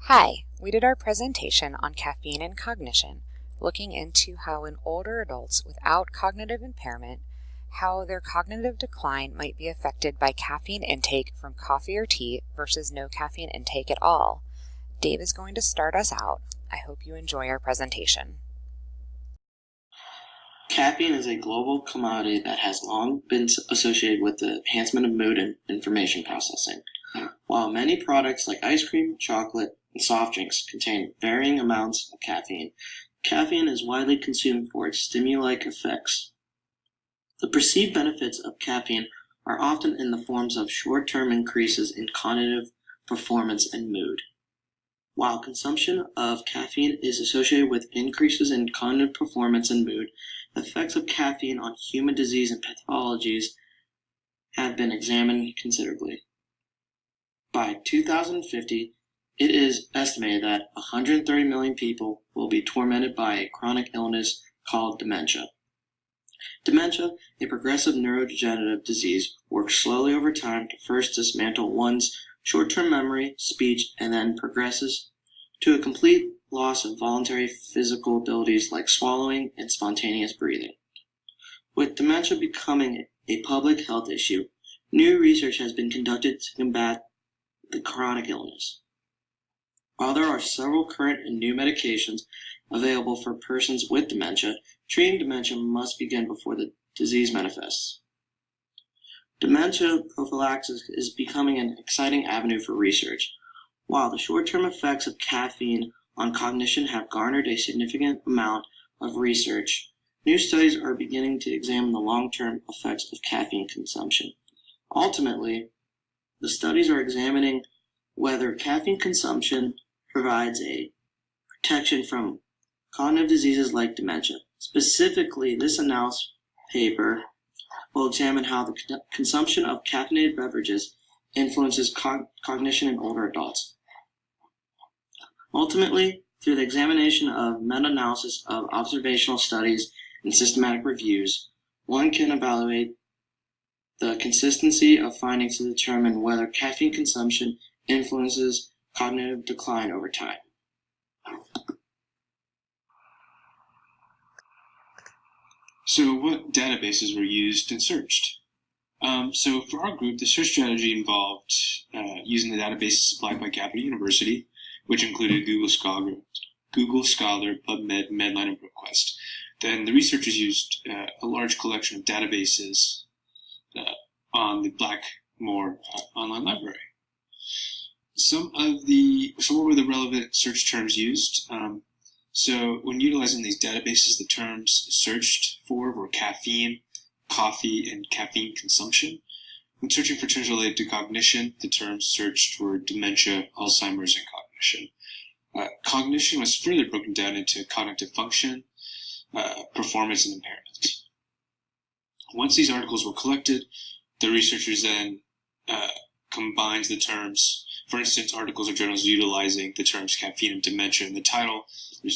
Hi, we did our presentation on caffeine and cognition, looking into how in older adults without cognitive impairment, how their cognitive decline might be affected by caffeine intake from coffee or tea versus no caffeine intake at all. Dave is going to start us out. I hope you enjoy our presentation. Caffeine is a global commodity that has long been associated with the enhancement of mood and information processing. While many products like ice cream, chocolate, and soft drinks contain varying amounts of caffeine, caffeine is widely consumed for its stimulant-like effects. The perceived benefits of caffeine are often in the forms of short-term increases in cognitive performance and mood. While consumption of caffeine is associated with increases in cognitive performance and mood, the effects of caffeine on human disease and pathologies have been examined considerably. By 2050, it is estimated that 130 million people will be tormented by a chronic illness called dementia. Dementia, a progressive neurodegenerative disease, works slowly over time to first dismantle one's short-term memory, speech, and then progresses to a complete loss of voluntary physical abilities like swallowing and spontaneous breathing. With dementia becoming a public health issue, new research has been conducted to combat the chronic illness. While there are several current and new medications available for persons with dementia, treating dementia must begin before the disease manifests. Dementia prophylaxis is becoming an exciting avenue for research. While the short-term effects of caffeine on cognition have garnered a significant amount of research, new studies are beginning to examine the long-term effects of caffeine consumption. Ultimately, the studies are examining whether caffeine consumption provides a protection from cognitive diseases like dementia. Specifically, this analysis paper will examine how the consumption of caffeinated beverages influences cognition in older adults. Ultimately, through the examination of meta-analysis of observational studies and systematic reviews, one can evaluate the consistency of findings to determine whether caffeine consumption influences cognitive decline over time. So what databases were used and searched? So for our group, the search strategy involved using the databases supplied by Capital University, which included Google Scholar, PubMed, Medline, and ProQuest. Then the researchers used a large collection of databases on the Blackmore online library. Some were the relevant search terms used. So when utilizing these databases, the terms searched for were caffeine, coffee, and caffeine consumption. When searching for terms related to cognition, the terms searched were dementia, Alzheimer's, and cognition. Cognition was further broken down into cognitive function, performance, and impairment. Once these articles were collected, the researchers then combined the terms. For instance, articles or journals utilizing the terms caffeine and dementia in the title were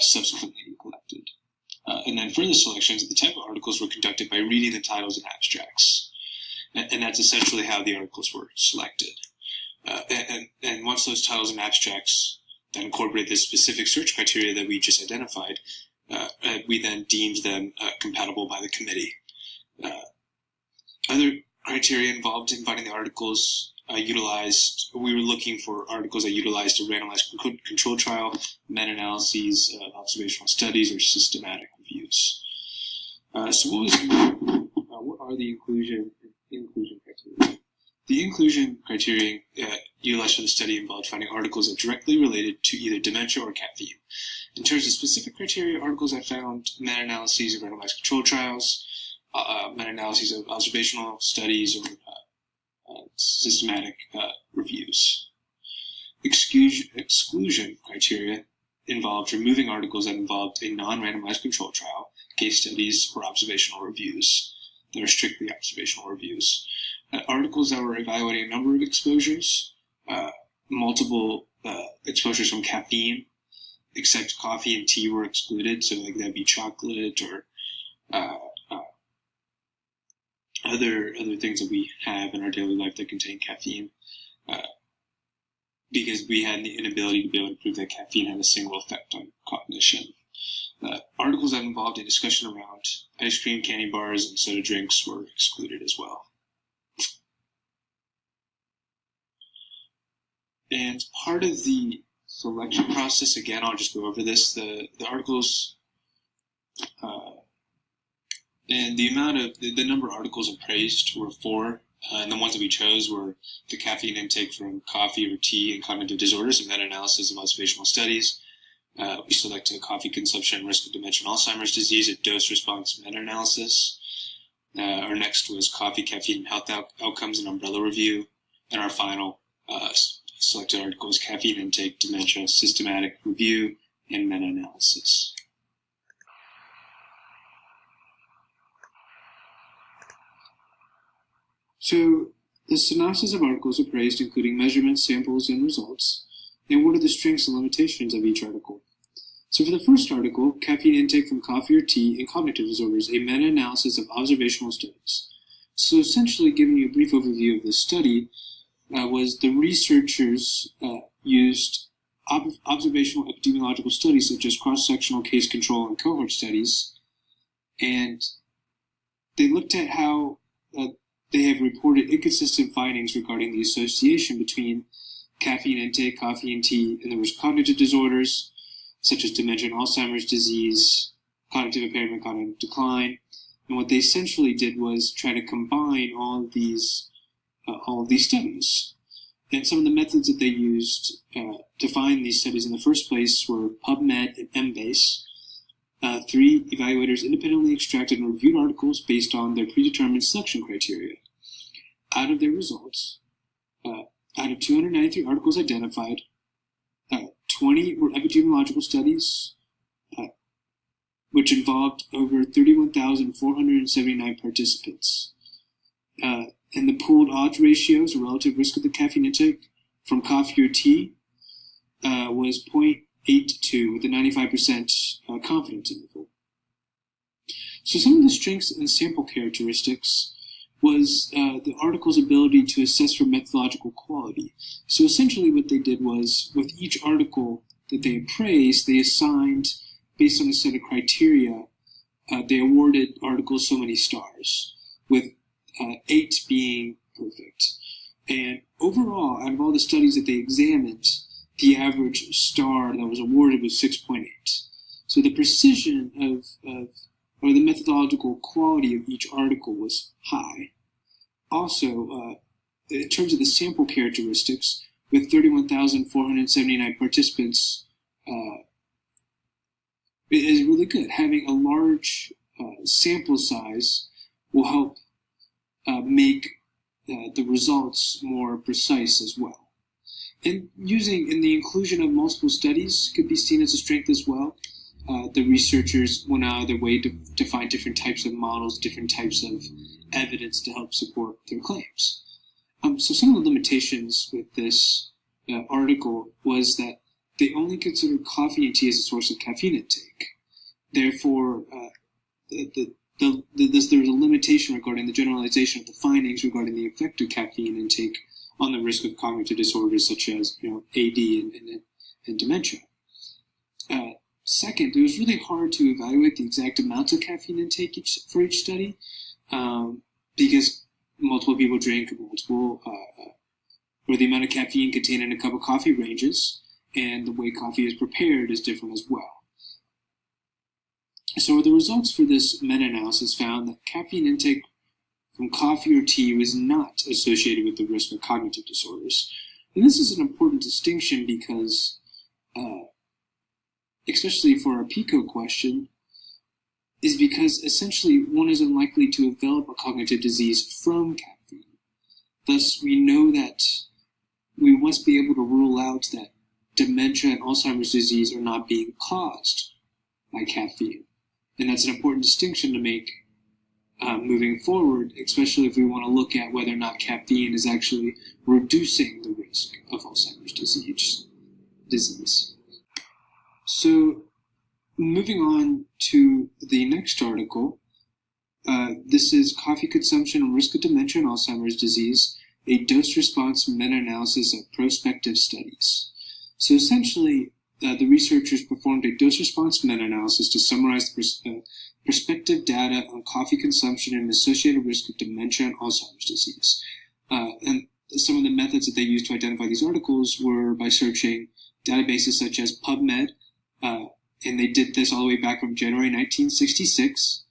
subsequently collected. And then further selections of the type of articles were conducted by reading the titles and abstracts. And that's essentially how the articles were selected. And once those titles and abstracts that incorporate the specific search criteria that we just identified, we then deemed them compatible by the committee. Other criteria involved in finding the articles we were looking for articles that utilized a randomized control trial, meta-analyses of observational studies, or systematic reviews. So what are the inclusion criteria? The inclusion criteria utilized for the study involved finding articles that directly related to either dementia or caffeine. In terms of specific criteria, articles that found meta-analyses of randomized control trials, meta-analyses of observational studies, or systematic reviews. Exclusion criteria involved removing articles that involved a non-randomized control trial, case studies, or observational reviews. They are strictly observational reviews. Articles that were evaluating a number of exposures, multiple exposures from caffeine, except coffee and tea were excluded, so like that'd be chocolate or other things that we have in our daily life that contain caffeine. because we had the inability to be able to prove that caffeine had a single effect on cognition. Articles that involved a discussion around ice cream, candy bars, and soda drinks were excluded as well. And part of the selection process, again, I'll just go over this, the articles, and the amount of, the number of articles appraised were 4, and the ones that we chose were the caffeine intake from coffee or tea and cognitive disorders and meta-analysis of observational studies. We selected coffee consumption and risk of dementia and Alzheimer's disease, a dose-response meta-analysis. Our next was coffee, caffeine, and health outcomes, and umbrella review. And our final selected article was caffeine intake, dementia, systematic review, and meta-analysis. So the synopsis of articles appraised, including measurements, samples, and results, and what are the strengths and limitations of each article. So for the first article, caffeine intake from coffee or tea and cognitive disorders, a meta-analysis of observational studies. So essentially, giving you a brief overview of this study, was the researchers used observational epidemiological studies such as cross-sectional case control and cohort studies, and they looked at how they have reported inconsistent findings regarding the association between caffeine intake, coffee and tea, and the risk of cognitive disorders, such as dementia and Alzheimer's disease, cognitive impairment, cognitive decline. And what they essentially did was try to combine all of these studies. And some of the methods that they used to find these studies in the first place were PubMed and Embase. 3 evaluators independently extracted and reviewed articles based on their predetermined selection criteria. Out of their results, out of 293 articles identified, 20 were epidemiological studies, which involved over 31,479 participants. And the pooled odds ratios, or relative risk of the caffeine intake from coffee or tea, was 0.82 with a 95% confidence interval. So some of the strengths and sample characteristics was the article's ability to assess for methodological quality. So essentially what they did was, with each article that they appraised, they assigned, based on a set of criteria, they awarded articles so many stars, with 8 being perfect. And overall, out of all the studies that they examined, the average star that was awarded was 6.8. So the precision or the methodological quality of each article was high. Also, in terms of the sample characteristics, with 31,479 participants, it is really good. Having a large sample size will help make the results more precise as well. And the inclusion of multiple studies could be seen as a strength as well. The researchers went out of their way to find different types of models, different types of evidence to help support their claims. So some of the limitations with this article was that they only considered coffee and tea as a source of caffeine intake. Therefore, there was a limitation regarding the generalization of the findings regarding the effect of caffeine intake on the risk of cognitive disorders such as AD and dementia. Second, it was really hard to evaluate the exact amounts of caffeine intake for each study because multiple people drink or the amount of caffeine contained in a cup of coffee ranges, and the way coffee is prepared is different as well. So the results for this meta-analysis found that caffeine intake from coffee or tea was not associated with the risk of cognitive disorders. And this is an important distinction because, especially for our PICO question, is because essentially one is unlikely to develop a cognitive disease from caffeine. Thus, we know that we must be able to rule out that dementia and Alzheimer's disease are not being caused by caffeine. And that's an important distinction to make moving forward, especially if we want to look at whether or not caffeine is actually reducing the risk of Alzheimer's disease. So moving on to the next article, this is Coffee Consumption and Risk of Dementia and Alzheimer's Disease, a dose-response meta-analysis of prospective studies. So essentially, the researchers performed a dose-response meta-analysis to summarize the prospective data on coffee consumption and associated risk of dementia and Alzheimer's disease. And some of the methods that they used to identify these articles were by searching databases such as PubMed, and they did this all the way back from January 1966,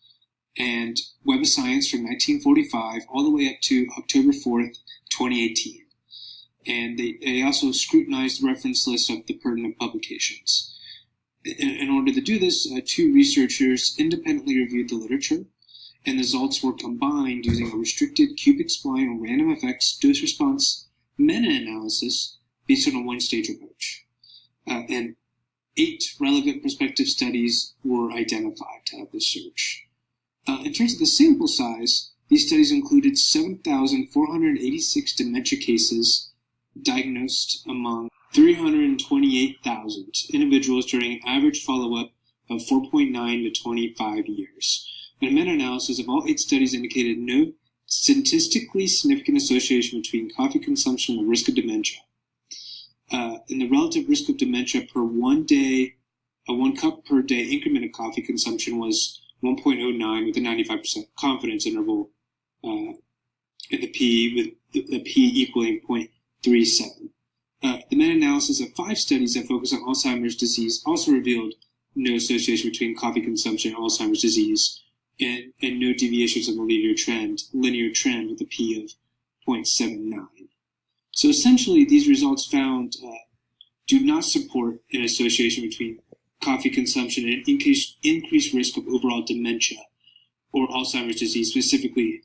and Web of Science from 1945 all the way up to October 4th, 2018. And they also scrutinized the reference list of the pertinent publications. In order to do this, two researchers independently reviewed the literature, and the results were combined using a restricted cubic spline random effects dose-response meta-analysis based on a one-stage approach. And 8 relevant prospective studies were identified to have this search. In terms of the sample size, these studies included 7,486 dementia cases diagnosed among 328,000 individuals during an average follow-up of 4.9 to 25 years. And a meta-analysis of all 8 studies indicated no statistically significant association between coffee consumption and the risk of dementia. And the relative risk of dementia per 1 cup per day increment of coffee consumption was 1.09 with a 95% confidence interval, and the p equaling 0.37. The meta-analysis of 5 studies that focus on Alzheimer's disease also revealed no association between coffee consumption and Alzheimer's disease, and no deviations of a linear trend with a p of 0.79. So essentially, these results found do not support an association between coffee consumption and increased risk of overall dementia or Alzheimer's disease specifically.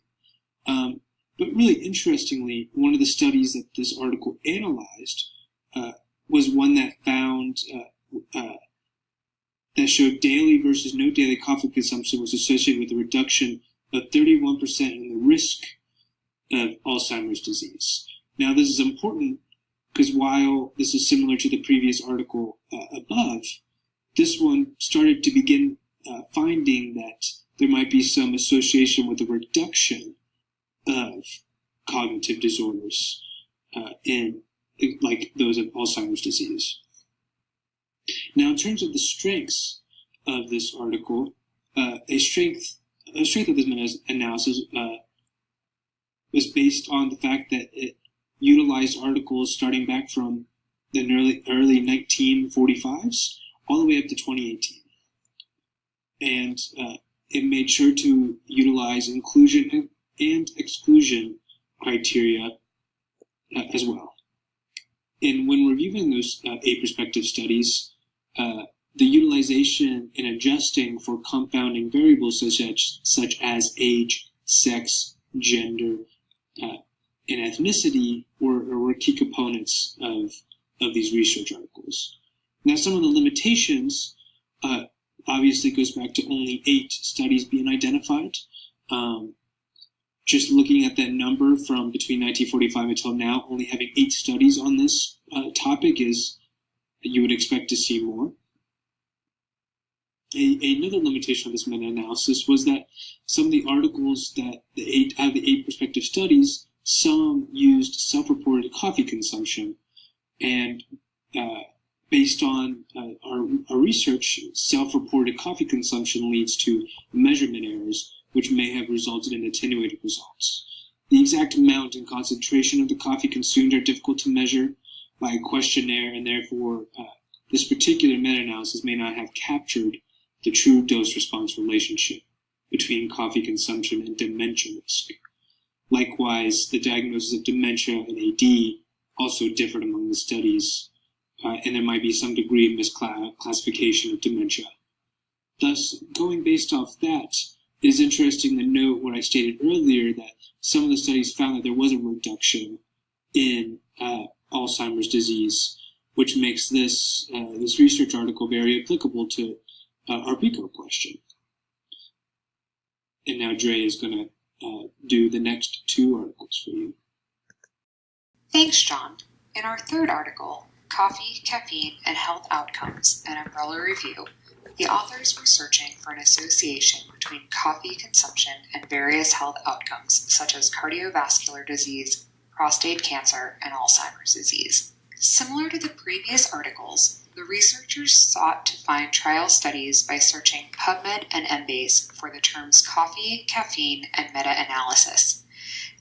But really interestingly, one of the studies that this article analyzed was one that found that showed daily versus no daily coffee consumption was associated with a reduction of 31% in the risk of Alzheimer's disease. Now, this is important because while this is similar to the previous article above, this one started to begin finding that there might be some association with a reduction of cognitive disorders like those of Alzheimer's disease. Now, in terms of the strengths of this article, a strength of this analysis was based on the fact that it utilized articles starting back from the early 1945s all the way up to 2018. And it made sure to utilize inclusion and exclusion criteria as well. And when reviewing those 8 prospective studies, the utilization and adjusting for confounding variables such as age, sex, gender, and ethnicity were key components of these research articles. Now, some of the limitations obviously goes back to only 8 studies being identified. Just looking at that number from between 1945 until now, only having 8 studies on this topic is you would expect to see more. Another limitation of this meta-analysis was that some of the articles that the 8 prospective studies, some used self-reported coffee consumption, and based on our research, self-reported coffee consumption leads to measurement errors, which may have resulted in attenuated results. The exact amount and concentration of the coffee consumed are difficult to measure by a questionnaire, and therefore this particular meta-analysis may not have captured the true dose-response relationship between coffee consumption and dementia risk. Likewise, the diagnosis of dementia and AD also differed among the studies, and there might be some degree of misclassification of dementia. Thus, going based off that, it is interesting to note what I stated earlier, that some of the studies found that there was a reduction in Alzheimer's disease, which makes this research article very applicable to our PICO question. And now Dre is going to do the next 2 articles for you. Thanks, John. In our 3rd article, Coffee, Caffeine, and Health Outcomes, an Umbrella Review, the authors were searching for an association between coffee consumption and various health outcomes such as cardiovascular disease, prostate cancer, and Alzheimer's disease. Similar to the previous articles, the researchers sought to find trial studies by searching PubMed and Embase for the terms coffee, caffeine, and meta-analysis.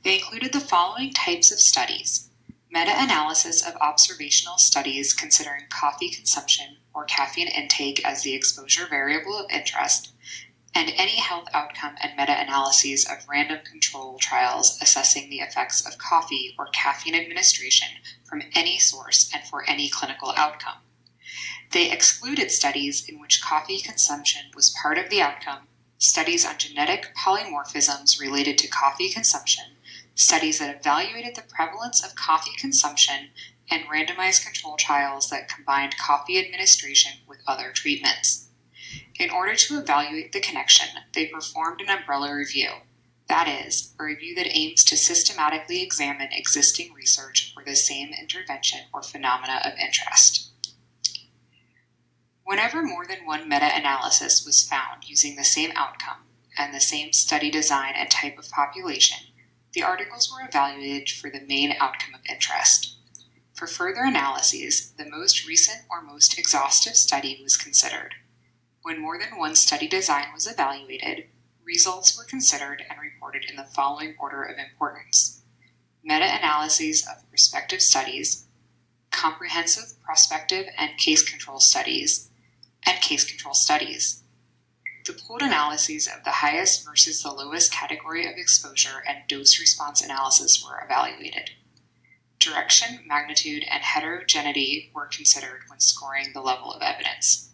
They included the following types of studies: meta-analysis of observational studies considering coffee consumption or caffeine intake as the exposure variable of interest, and any health outcome and meta-analyses of random control trials assessing the effects of coffee or caffeine administration from any source and for any clinical outcome. They excluded studies in which coffee consumption was part of the outcome, studies on genetic polymorphisms related to coffee consumption, studies that evaluated the prevalence of coffee consumption, and randomized control trials that combined coffee administration with other treatments. In order to evaluate the connection, they performed an umbrella review, that is, a review that aims to systematically examine existing research for the same intervention or phenomena of interest. Whenever more than one meta-analysis was found using the same outcome and the same study design and type of population, the articles were evaluated for the main outcome of interest. For further analyses, the most recent or most exhaustive study was considered. When more than one study design was evaluated, results were considered and reported in the following order of importance: meta-analyses of prospective studies, comprehensive prospective and case control studies, and case control studies. The pooled analyses of the highest versus the lowest category of exposure and dose-response analysis were evaluated. Direction, magnitude, and heterogeneity were considered when scoring the level of evidence.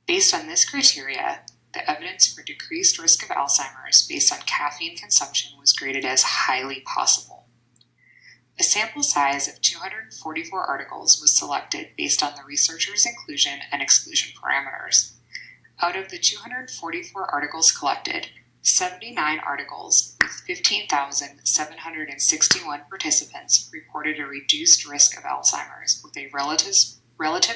Based on this criteria, the evidence for decreased risk of Alzheimer's based on caffeine consumption was graded as highly possible. A sample size of 244 articles was selected based on the researchers' inclusion and exclusion parameters. Out of the 244 articles collected, 79 articles with 15,761 participants reported a reduced risk of Alzheimer's with a relative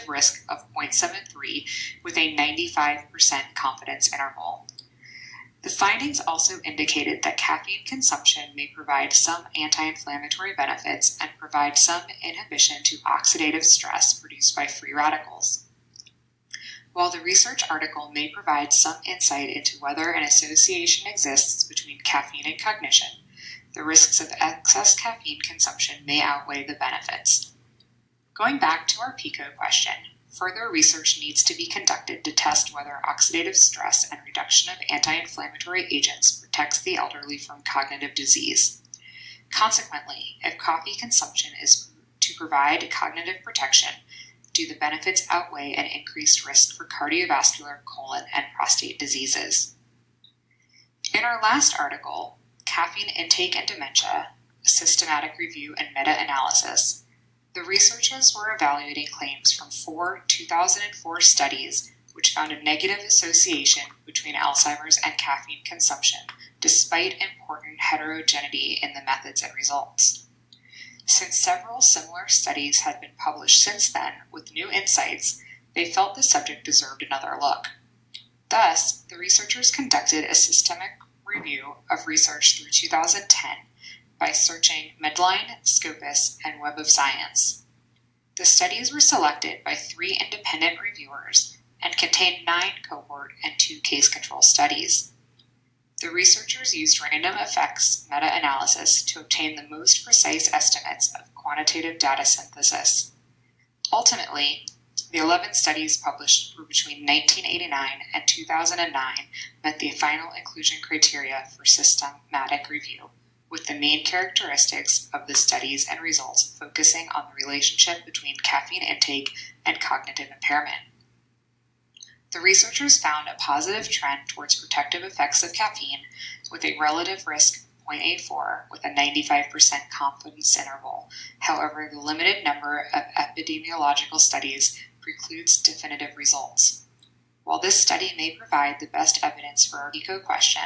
risk of 0.73 with a 95% confidence interval. The findings also indicated that caffeine consumption may provide some anti-inflammatory benefits and provide some inhibition to oxidative stress produced by free radicals. While the research article may provide some insight into whether an association exists between caffeine and cognition, the risks of excess caffeine consumption may outweigh the benefits. Going back to our PICO question, further research needs to be conducted to test whether oxidative stress and reduction of anti-inflammatory agents protects the elderly from cognitive disease. Consequently, if coffee consumption is to provide cognitive protection, do the benefits outweigh an increased risk for cardiovascular, colon, and prostate diseases? In our last article, Caffeine Intake and Dementia, a Systematic Review and Meta-Analysis, the researchers were evaluating claims from 4 2004 studies which found a negative association between Alzheimer's and caffeine consumption, despite important heterogeneity in the methods and results. Since several similar studies had been published since then with new insights, they felt the subject deserved another look. Thus, the researchers conducted a systemic review of research through 2010 by searching Medline, Scopus, and Web of Science. The studies were selected by 3 independent reviewers and contained 9 cohort and 2 case control studies. The researchers used random effects meta-analysis to obtain the most precise estimates of quantitative data synthesis. Ultimately, the 11 studies published between 1989 and 2009 met the final inclusion criteria for systematic review, with the main characteristics of the studies and results focusing on the relationship between caffeine intake and cognitive impairment. The researchers found a positive trend towards protective effects of caffeine with a relative risk of 0.84 with a 95% confidence interval. However, the limited number of epidemiological studies precludes definitive results. While this study may provide the best evidence for our PICO question,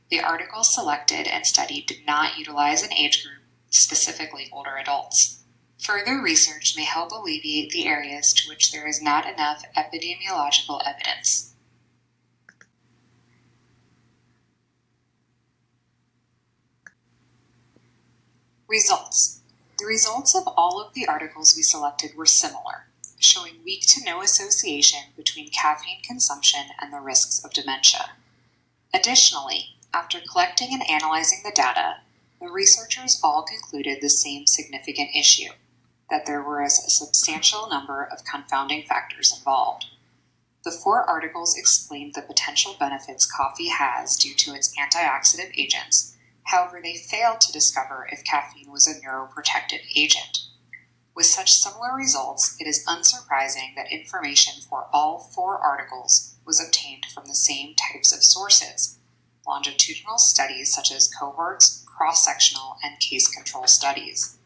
the articles selected and studied did not utilize an age group, specifically older adults. Further research may help alleviate the areas to which there is not enough epidemiological evidence. Results. The results of all of the articles we selected were similar, showing weak to no association between caffeine consumption and the risks of dementia. Additionally, after collecting and analyzing the data, the researchers all concluded the same significant issue, that there was a substantial number of confounding factors involved. The 4 articles explained the potential benefits coffee has due to its antioxidant agents. However, they failed to discover if caffeine was a neuroprotective agent. With such similar results, it is unsurprising that information for all 4 articles was obtained from the same types of sources: longitudinal studies such as cohorts, cross-sectional, and case control studies.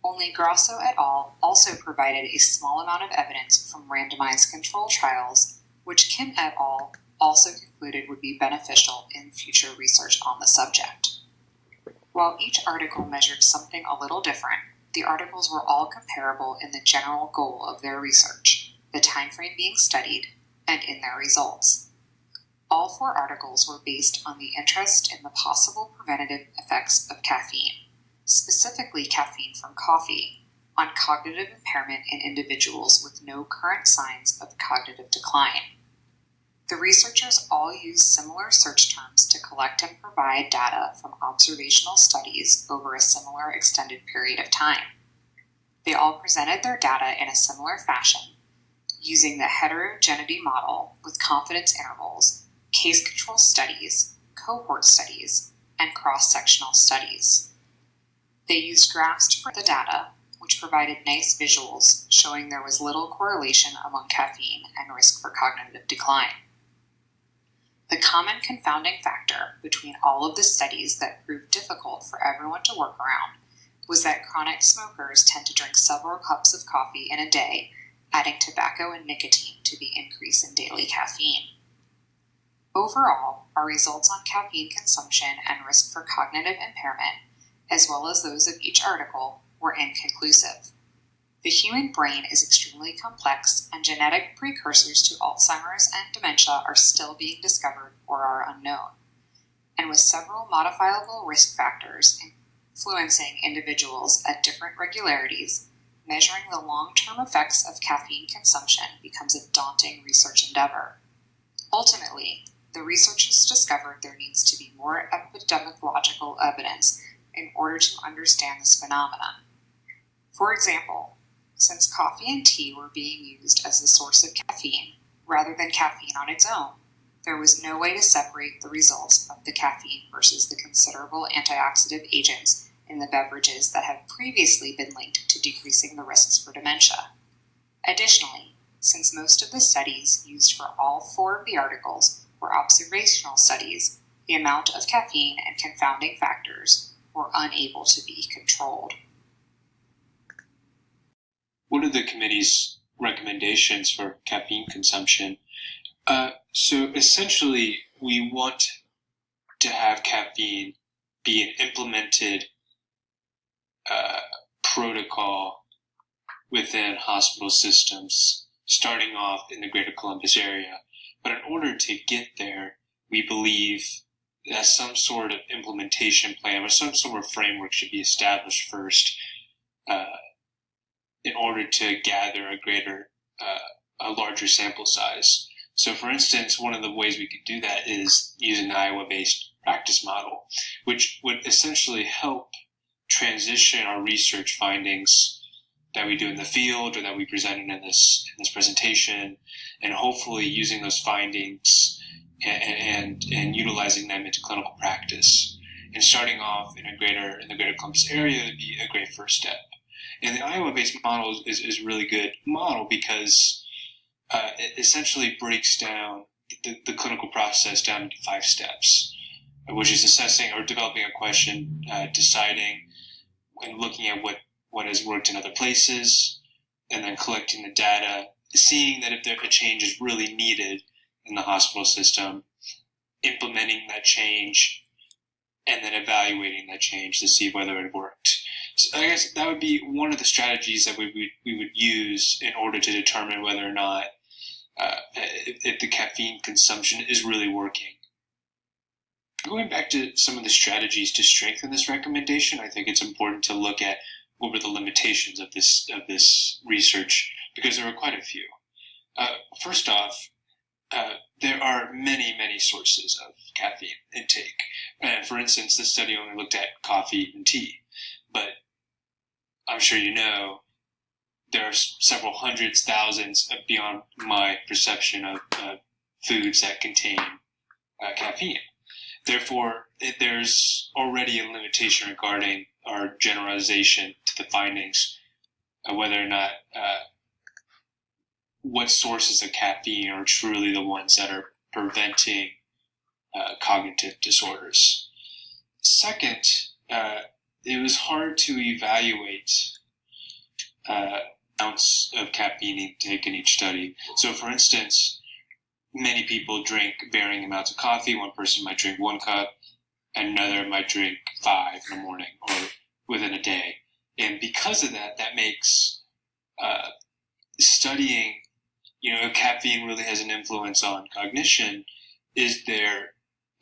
Only Grosso et al. Also provided a small amount of evidence from randomized control trials, which Kim et al. Also concluded would be beneficial in future research on the subject. While each article measured something a little different, the articles were all comparable in the general goal of their research, the time frame being studied, and in their results. All 4 articles were based on the interest in the possible preventative effects of caffeine, specifically caffeine from coffee, on cognitive impairment in individuals with no current signs of cognitive decline. The researchers all used similar search terms to collect and provide data from observational studies over a similar extended period of time. They all presented their data in a similar fashion, using the heterogeneity model with confidence intervals, case control studies, cohort studies, and cross-sectional studies. They used graphs to print the data, which provided nice visuals showing there was little correlation among caffeine and risk for cognitive decline. The common confounding factor between all of the studies that proved difficult for everyone to work around was that chronic smokers tend to drink several cups of coffee in a day, adding tobacco and nicotine to the increase in daily caffeine. Overall, our results on caffeine consumption and risk for cognitive impairment, as well as those of each article, were inconclusive. The human brain is extremely complex, and genetic precursors to Alzheimer's and dementia are still being discovered or are unknown. And with several modifiable risk factors influencing individuals at different regularities, measuring the long-term effects of caffeine consumption becomes a daunting research endeavor. Ultimately, the researchers discovered there needs to be more epidemiological evidence in order to understand this phenomenon. For example, since coffee and tea were being used as the source of caffeine rather than caffeine on its own, there was no way to separate the results of the caffeine versus the considerable antioxidant agents in the beverages that have previously been linked to decreasing the risks for dementia. Additionally, since most of the studies used for all 4 of the articles were observational studies, the amount of caffeine and confounding factors were unable to be controlled. What are the committee's recommendations for caffeine consumption? So essentially, we want to have caffeine be an implemented protocol within hospital systems, starting off in the greater Columbus area. But in order to get there, we believe that some sort of implementation plan or some sort of framework should be established first in order to gather a larger sample size. So for instance, one of the ways we could do that is using the Iowa-based practice model, which would essentially help transition our research findings that we do in the field or that we presented in this presentation, and hopefully using those findings and utilizing them into clinical practice. And starting off in the greater Columbus area would be a great first step. And the Iowa-based model is a really good model because it essentially breaks down the clinical process down into 5 steps, which is assessing or developing a question, deciding and looking at what has worked in other places, and then collecting the data, seeing that if a change is really needed in the hospital system, implementing that change, and then evaluating that change to see whether it worked. So I guess that would be one of the strategies that we would use in order to determine whether or not if the caffeine consumption is really working. Going back to some of the strategies to strengthen this recommendation, I think it's important to look at what were the limitations of this research, because there were quite a few. First off, there are many sources of caffeine intake. For instance, this study only looked at coffee and tea, but I'm sure you know there are several hundreds, thousands, beyond my perception of foods that contain caffeine. Therefore, there's already a limitation regarding our generalization to the findings, whether or not what sources of caffeine are truly the ones that are preventing cognitive disorders. Second, it was hard to evaluate amounts of caffeine intake in each study. So, for instance, many people drink varying amounts of coffee. One person might drink 1 cup, and another might drink 5 in the morning or within a day. And because of that, that makes studying, if caffeine really has an influence on cognition, is there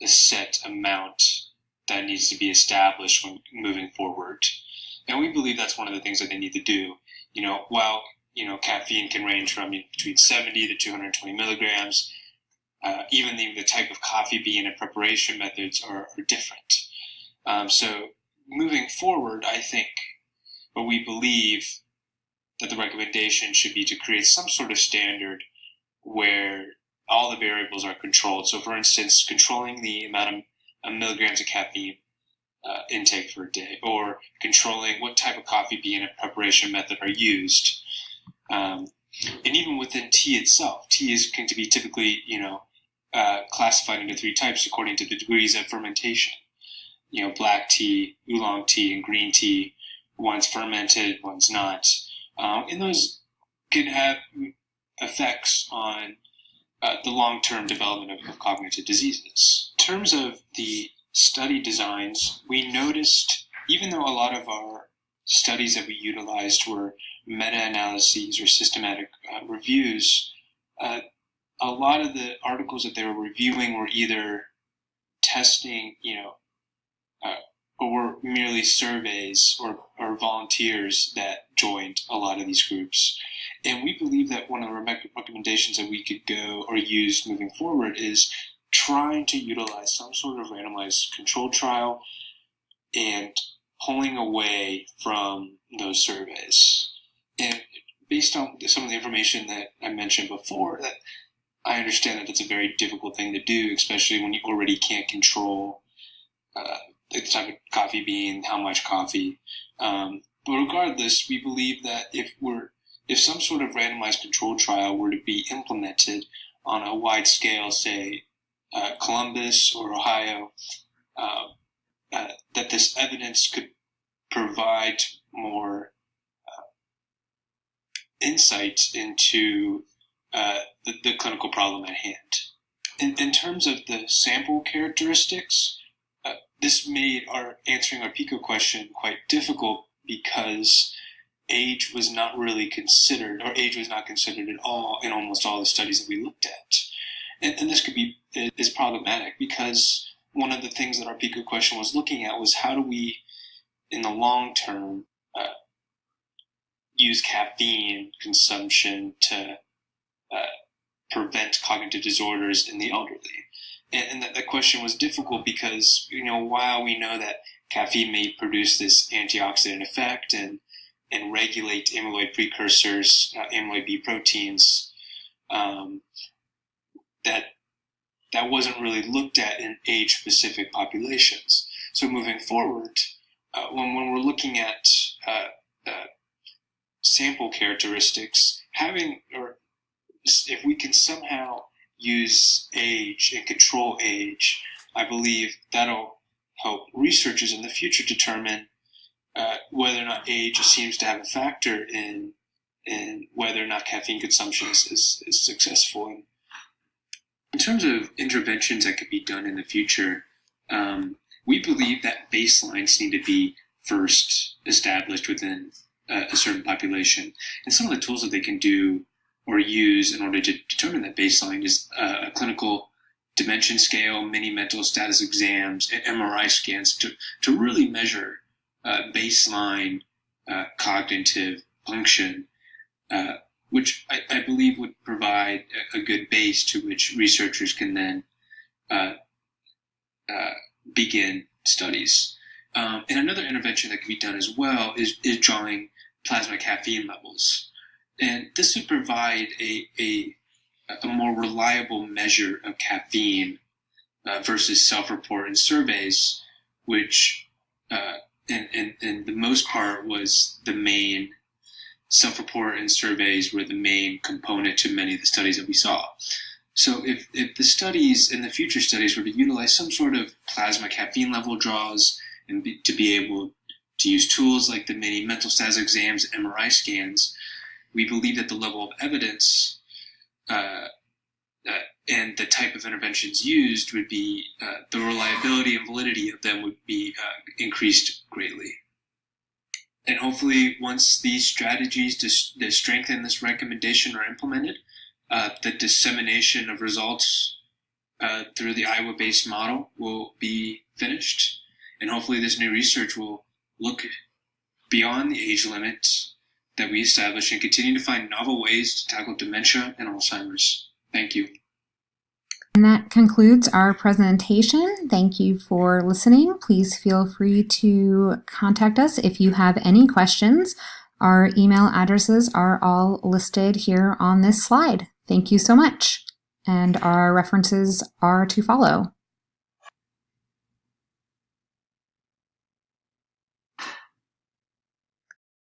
a set amount that needs to be established when moving forward? And we believe that's one of the things that they need to do. While, caffeine can range from between 70 to 220 milligrams, even the type of coffee bean and preparation methods are different. So moving forward, I think, or we believe that the recommendation should be to create some sort of standard where all the variables are controlled. So, for instance, controlling the amount of milligrams of caffeine intake for a day, or controlling what type of coffee bean and preparation method are used. And even within tea itself, tea is going to be typically, classified into 3 types according to the degrees of fermentation. Black tea, oolong tea, and green tea. One's fermented, one's not. And those can have effects on the long-term development of cognitive diseases. In terms of the study designs, we noticed, even though a lot of our studies that we utilized were meta-analyses or systematic reviews, a lot of the articles that they were reviewing were either testing, or were merely surveys or volunteers that joined a lot of these groups. And we believe that one of the recommendations that we could go or use moving forward is trying to utilize some sort of randomized controlled trial and pulling away from those surveys. And based on some of the information that I mentioned before, that I understand that it's a very difficult thing to do, especially when you already can't control the type of coffee bean, how much coffee. But regardless, we believe that if some sort of randomized control trial were to be implemented on a wide scale, say Columbus or Ohio, that this evidence could provide more insight into the clinical problem at hand. In terms of the sample characteristics, this made answering our PICO question quite difficult because age was not really considered, or age was not considered at all in almost all the studies that we looked at. And this is problematic because one of the things that our PICO question was looking at was how do we, in the long term, use caffeine consumption to prevent cognitive disorders in the elderly. And that question was difficult because, while we know that caffeine may produce this antioxidant effect and regulate amyloid precursors, amyloid B proteins, that wasn't really looked at in age-specific populations. So moving forward, when we're looking at sample characteristics, if we can somehow use age and control age, I believe that'll help researchers in the future determine whether or not age seems to have a factor in whether or not caffeine consumption is successful. In terms of interventions that could be done in the future, we believe that baselines need to be first established within a certain population. And some of the tools that they can do or use in order to determine that baseline is a clinical dimension scale, mini mental status exams, and MRI scans to really measure baseline cognitive function, which I believe would provide a good base to which researchers can then begin studies. And another intervention that can be done as well is drawing plasma caffeine levels. And this would provide a more reliable measure of caffeine versus self-report and surveys, which in the most part was the main self-report and surveys were the main component to many of the studies that we saw. So if the studies and the future studies were to utilize some sort of plasma caffeine level draws and to be able to use tools like the mini mental status exams and MRI scans, we believe that the level of evidence and the type of interventions used would be, the reliability and validity of them would be increased greatly. And hopefully once these strategies to strengthen this recommendation are implemented, the dissemination of results through the Iowa-based model will be finished. And hopefully this new research will look beyond the age limit that we established and continue to find novel ways to tackle dementia and Alzheimer's. Thank you. And that concludes our presentation. Thank you for listening. Please feel free to contact us if you have any questions. Our email addresses are all listed here on this slide. Thank you so much. And our references are to follow.